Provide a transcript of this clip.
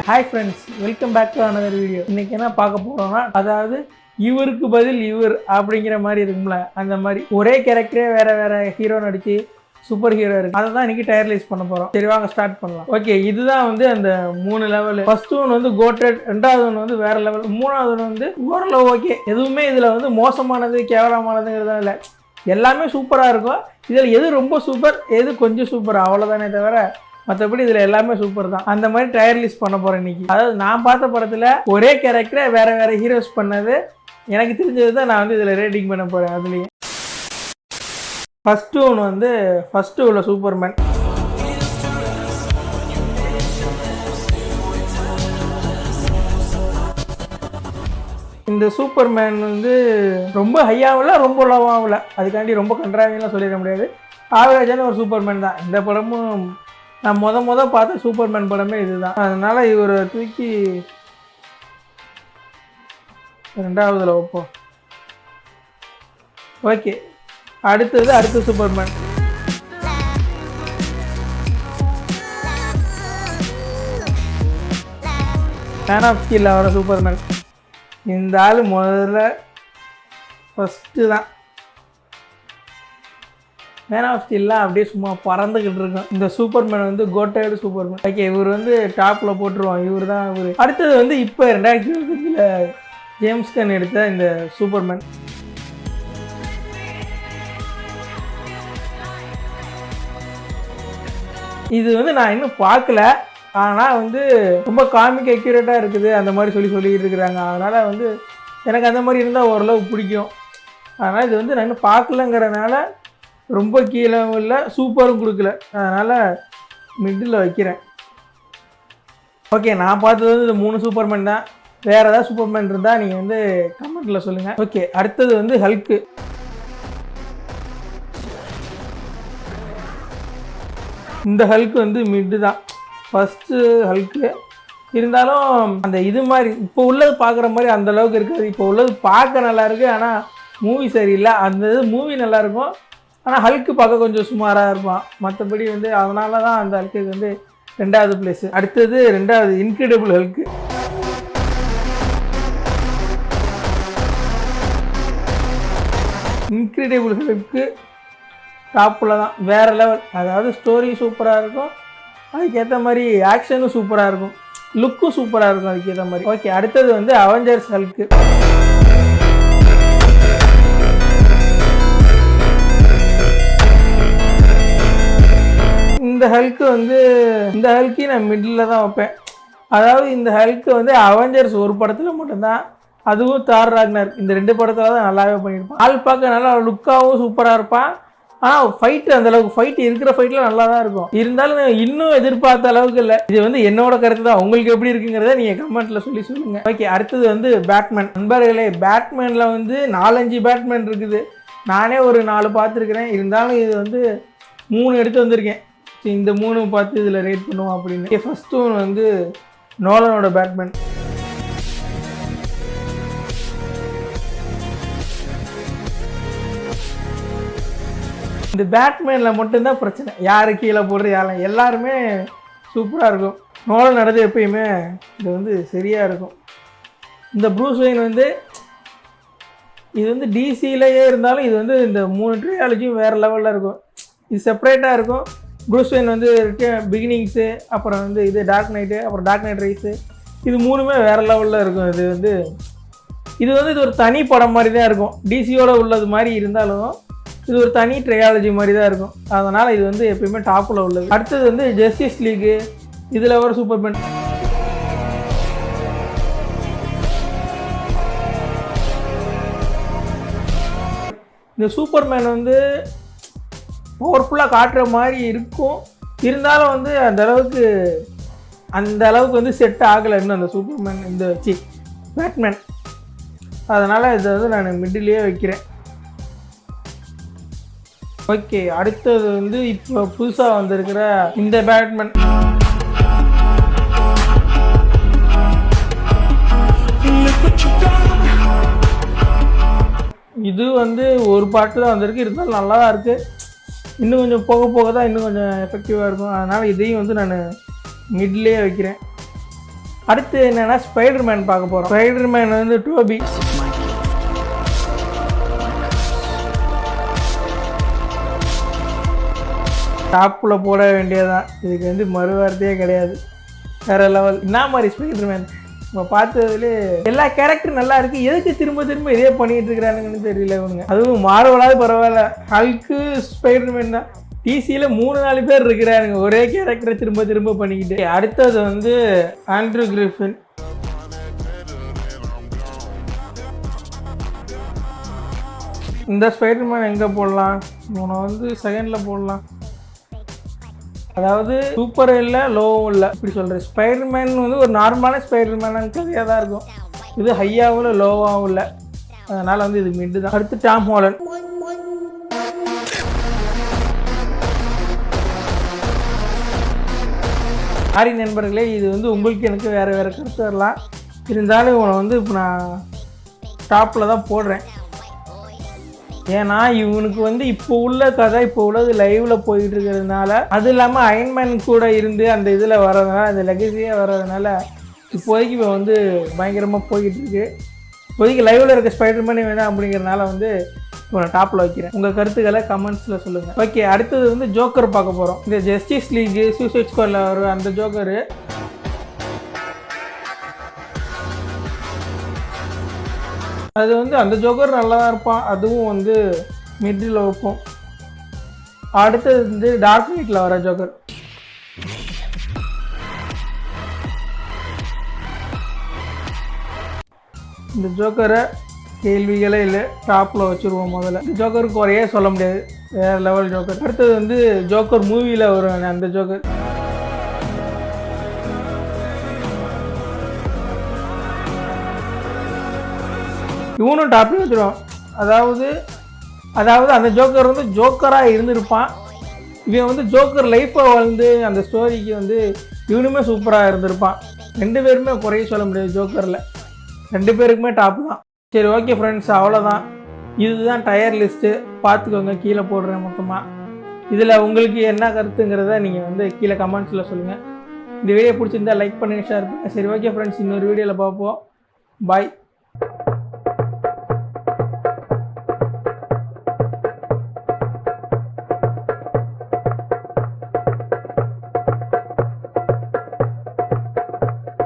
Hi friends, welcome back to another video. இன்னைக்கு என்ன பார்க்க போறோம்னா, அதாவது இவருக்கு பதில் இவர் அப்படிங்கிற மாதிரி இருக்கும்ல, அந்த மாதிரி ஒரே கேரக்டரே வேற வேற ஹீரோ நடிச்சு சூப்பர் ஹீரோ இருக்கு. அதை தான் இன்னைக்கு டயர்லைஸ் பண்ண போறோம். சரி வாங்க ஸ்டார்ட் பண்ணலாம். ஓகே, இதுதான் வந்து அந்த 3 லெவல். ஃபர்ஸ்ட் ஒன் வந்து கோட்டட், ரெண்டாவது ஒன்று வந்து வேற லெவல், மூணாவது ஒன்று வந்து ஓரளவு ஓகே. எதுவுமே இதில் வந்து மோசமானது கேவலமானதுங்கிறதா இல்லை, எல்லாமே சூப்பராக இருக்கும். இதில் எது ரொம்ப சூப்பர், எது கொஞ்சம் சூப்பர், அவ்வளோதானே தவிர மற்றபடி இதில் எல்லாமே சூப்பர் தான். அந்த மாதிரி டயர்லிஸ்ட் பண்ண போகிறேன் இன்னைக்கு. அதாவது நான் பார்த்த படத்தில் ஒரே கேரக்டரை வேற வேற ஹீரோஸ் பண்ணது எனக்கு தெரிஞ்சது தான் நான் வந்து இதில் ரேட்டிங் பண்ண போகிறேன். அதுலேயே ஃபஸ்ட்டு ஒன்று வந்து ஃபஸ்ட்டு உள்ள சூப்பர்மேன். இந்த சூப்பர்மேன் வந்து ரொம்ப ஹையாகவும் இல்லை, ரொம்ப லோவாகவும் இல்லை. அதுக்காண்டி ரொம்ப கன்றாவியெல்லாம் சொல்லிட முடியாது. ஆவரேஜான ஒரு சூப்பர்மேன் தான். இந்த படமும் நான் முத பார்த்த சூப்பர்மேன் படமே இதுதான். அதனால் இவரை தூக்கி ரெண்டாவதுல வைப்போம். ஓகே, அடுத்த சூப்பர்மேன். மேன் ஆஃப் ஸ்டீலில் வர சூப்பர்மேன். இந்த ஆள் முதல்ல ஃபஸ்ட்டு தான். மேன் ஆஃப் ஸ்டீல்லாம் அப்படியே சும்மா பறந்துக்கிட்டு இருக்கும். இந்த சூப்பர்மேன் வந்து கோட்டையோட சூப்பர்மேன். ஓகே, இவர் வந்து டாப்பில் போட்டுருவோம். இவர் தான் இவர். அடுத்தது வந்து இப்போ 2025 ஜேம்ஸ் கன் எடுத்த இந்த சூப்பர்மேன். இது வந்து நான் இன்னும் பார்க்கல, ஆனால் வந்து ரொம்ப காமிக் அக்யூரேட்டாக இருக்குது அந்த மாதிரி சொல்லிக்கிட்டு இருக்கிறாங்க. அதனால் வந்து எனக்கு அந்த மாதிரி இருந்தால் ஓரளவு பிடிக்கும். அதனால் இது வந்து நான் இன்னும் பார்க்கலங்கிறதுனால ரொம்ப கீழவும் இல்லை, சூப்பரும் கொடுக்கல. அதனால் மிடில் வைக்கிறேன். ஓகே, நான் பார்த்தது வந்து இந்த 3 சூப்பர்மேன் தான். வேறு ஏதாவது சூப்பர்மேன் இருந்தால் நீங்கள் வந்து கமெண்ட்டில் சொல்லுங்கள். ஓகே, அடுத்தது வந்து ஹல்க்கு. இந்த ஹல்க்கு வந்து மிட்டு தான். ஃபஸ்ட்டு ஹல்க்கு இருந்தாலும் அந்த இது மாதிரி இப்போ உள்ளது பார்க்குற மாதிரி அந்தளவுக்கு இருக்காது. இப்போ உள்ளது பார்க்க நல்லாயிருக்கு, ஆனால் மூவி சரியில்லை. அந்த இது மூவி நல்லாயிருக்கும், ஆனால் ஹல்க்கு பார்க்க கொஞ்சம் சுமாராக இருப்பான். மற்றபடி வந்து அதனால தான் அந்த ஹல்க்கு வந்து 2வது பிளேஸு. அடுத்தது 2வது இன்க்ரெடிபிள் ஹல்க்கு. இன்க்ரெடிபிள் ஹல்க்கு டாப்பில் தான், வேறு லெவல். அதாவது ஸ்டோரி சூப்பராக இருக்கும், அதுக்கேற்ற மாதிரி ஆக்ஷனும் சூப்பராக இருக்கும், லுக்கும் சூப்பராக இருக்கும் அதுக்கேற்ற மாதிரி. ஓகே, அடுத்தது வந்து அவெஞ்சர்ஸ் ஹல்க்கு. இந்த ஹல்க்கு வந்து இந்த ஹல்க்கு நான் மிடில் தான் வைப்பேன். அதாவது இந்த ஹல்க்கு வந்து அவெஞ்சர்ஸ் ஒரு படத்தில் மட்டும்தான், அதுவும் தார் ராக்னர், இந்த 2 படத்தில் தான் நல்லாவே பண்ணியிருப்பான். ஆள் பார்க்க நல்லா லுக்காகவும் சூப்பராக இருப்பான். ஆனால் ஃபைட்டு அந்தளவுக்கு ஃபைட்டு இருக்கிற ஃபைட்டில் நல்லா தான் இருக்கும். இருந்தாலும் இன்னும் எதிர்பார்த்த அளவுக்கு இல்லை. இது வந்து என்னோட கருத்து தான். உங்களுக்கு எப்படி இருக்குங்கிறத நீங்கள் கமெண்ட்டில் சொல்லுங்கள். ஓகே, அடுத்தது வந்து பேட்மேன். நண்பர்களே, பேட்மேனில் வந்து 4-5 பேட்மேன் இருக்குது. நானே ஒரு 4 பார்த்துருக்குறேன். இருந்தாலும் இது வந்து 3 எடுத்து வந்திருக்கேன். இந்த 3 பார்த்து இதில் ரேட் பண்ணுவோம் அப்படின்னு. ஃபஸ்ட்டு ஒன்று வந்து நோலனோட பேட்மேன். இந்த பேட்மேனில் மட்டும்தான் பிரச்சனை. யார் கீழே போடுறது யாரும், எல்லாருமே சூப்பராக இருக்கும். நோலன் நடந்து எப்பயுமே இது வந்து சரியாக இருக்கும். இந்த ப்ரூஸ் வெயின் வந்து இது வந்து டிசியிலேயே இருந்தாலும் இது வந்து இந்த 3 ட்ரையாலஜியும் வேறு லெவலில் இருக்கும். இது செப்பரேட்டாக இருக்கும். ப்ரூஸ் வெயின் வந்து பிகினிங்ஸு, அப்புறம் வந்து இது டார்க் நைட்டு, அப்புறம் டார்க் நைட் ரைஸு, இது 3மே வேறு லெவலில் இருக்கும். இது வந்து ஒரு தனி படம் மாதிரி தான் இருக்கும். டிசியோட உள்ளது மாதிரி இருந்தாலும் இது ஒரு தனி ட்ரையாலஜி மாதிரி தான் இருக்கும். அதனால் இது வந்து எப்பயுமே டாப்பில் உள்ளது. அடுத்தது வந்து ஜஸ்டிஸ் லீகு. இதில் ஒரு சூப்பர்மேன். இந்த சூப்பர்மேன் வந்து பவர்ஃபுல்லாக காட்டுற மாதிரி இருக்கும். இருந்தாலும் வந்து அந்த அளவுக்கு வந்து செட் ஆகலை இன்னும் அந்த சூப்பர்மேன், இந்த பேட்மேன். அதனால் இதை வந்து நான் மிடிலேயே வைக்கிறேன். ஓகே, அடுத்தது வந்து இப்போ புதுசாக வந்திருக்கிற இந்த பேட்மேன். இது வந்து ஒரு பாட்டு தான் வந்திருக்கு, இருந்தாலும் நல்லா தான் இருக்குது. இன்னும் கொஞ்சம் போக போக தான் இன்னும் கொஞ்சம் எஃபெக்டிவாக இருக்கும். அதனால் இதையும் வந்து நான் மிட்லேயே வைக்கிறேன். அடுத்து என்னென்னா ஸ்பைடர்மேன் பார்க்க போகிறோம். ஸ்பைடர்மேன் வந்து டோபி. டாப்பில் போட வேண்டியதான், இதுக்கு வந்து மறுவார்த்தையே கிடையாது. வேறு லெவல். என்ன மாதிரி ஸ்பைடர்மேன் நம்ம பார்த்ததுலேயே எல்லா கேரக்டரும் நல்லா இருக்குது. எதுக்கு திரும்ப திரும்ப இதே பண்ணிகிட்டு இருக்கிறானுங்கன்னு தெரியல இவங்க. அதுவும் மார்வலாவது பரவாயில்ல, ஹல்க்கு ஸ்பைடர்மேன் தான். டிசியில் 3-4 பேர் இருக்கிறாருங்க ஒரே கேரக்டரை திரும்ப திரும்ப பண்ணிக்கிட்டு. அடுத்தது வந்து ஆண்ட்ரூ கிரிஃபின். இந்த ஸ்பைடர்மேன் எங்கே போடலாம்? இவனை வந்து செகண்டில் போடலாம். அதாவது சூப்பர் இல்லை, லோவும் இல்லை, இப்படி சொல்கிறேன். ஸ்பைடர்மேன் வந்து ஒரு நார்மலான ஸ்பைடர்மேனான கதையாக தான் இருக்கும். இது ஹையாகவும் இல்லை, லோவாகவும் இல்லை. அதனால் வந்து இது மிட்டு தான். அடுத்து டாம் ஹாலண்ட். சாரி நண்பர்களே, இது வந்து உங்களுக்கு எனக்கு வேறு வேறு கருத்து வரலாம். இருந்தாலும் இவனை வந்து இப்போ நான் டாப்பில் தான் போடுறேன். ஏன்னா இவனுக்கு வந்து இப்போ உள்ள கதை இப்போ உள்ளது லைவில் போயிட்டு இருக்கிறதுனால, அது இல்லாமல் அயன்மேன் கூட இருந்து அந்த இதில் வர்றதுனால, அந்த லெகசியாக வர்றதுனால இப்போதைக்கு இவன் வந்து பயங்கரமாக போய்கிட்டு இருக்கு. இப்போதைக்கு லைவில் இருக்க ஸ்பைடர்மேனே வேணாம் அப்படிங்கிறதுனால வந்து இப்போ நான் டாப்பில் வைக்கிறேன். உங்கள் கருத்துக்களை கமெண்ட்ஸில் சொல்லுங்கள். ஓகே, அடுத்தது வந்து ஜோக்கர் பார்க்க போகிறோம். இந்த ஜஸ்டிஸ் லீகு சூசைட் ஸ்குவாடில் வரும் அந்த ஜோக்கரு. அது வந்து அந்த ஜோக்கர் நல்லா தான் இருப்பான். அதுவும் வந்து மிடில் வைப்போம். அடுத்தது வந்து டார்க் நைட்டில் வர ஜோக்கர். இந்த ஜோக்கரை கேள்விகளே இல்லை, டாப்பில் வச்சுருவோம். முதல்ல இந்த ஜோக்கருக்கு குறையே சொல்ல முடியாது, வேறு லெவல் ஜோக்கர். அடுத்தது வந்து ஜோக்கர் மூவியில் வரும் அந்த ஜோக்கர். இவனும் டாப்பில் வச்சுருவான். அதாவது அந்த ஜோக்கர் வந்து ஜோக்கராக இருந்திருப்பான். இவன் வந்து ஜோக்கர் லைஃப்பை வந்து அந்த ஸ்டோரிக்கு வந்து இவனுமே சூப்பராக இருந்திருப்பான். 2 பேருமே குறைய சொல்ல முடியாது ஜோக்கரில். 2 பேருக்குமே டாப் தான். சரி, ஓகே ஃப்ரெண்ட்ஸ், அவ்வளோதான். இதுதான் டயர் லிஸ்ட்டு. பார்த்துக்கோங்க, கீழே போடுறேன் மொத்தமாக. இதில் உங்களுக்கு என்ன கருத்துங்கிறத நீங்கள் வந்து கீழே கமெண்ட்ஸில் சொல்லுங்கள். இந்த வீடியோ பிடிச்சிருந்தா லைக் பண்ணுங்கள், ஷேர் பண்ணுங்கள். சரி, ஓகே ஃப்ரெண்ட்ஸ், இன்னொரு வீடியோவில் பார்ப்போம். பாய்.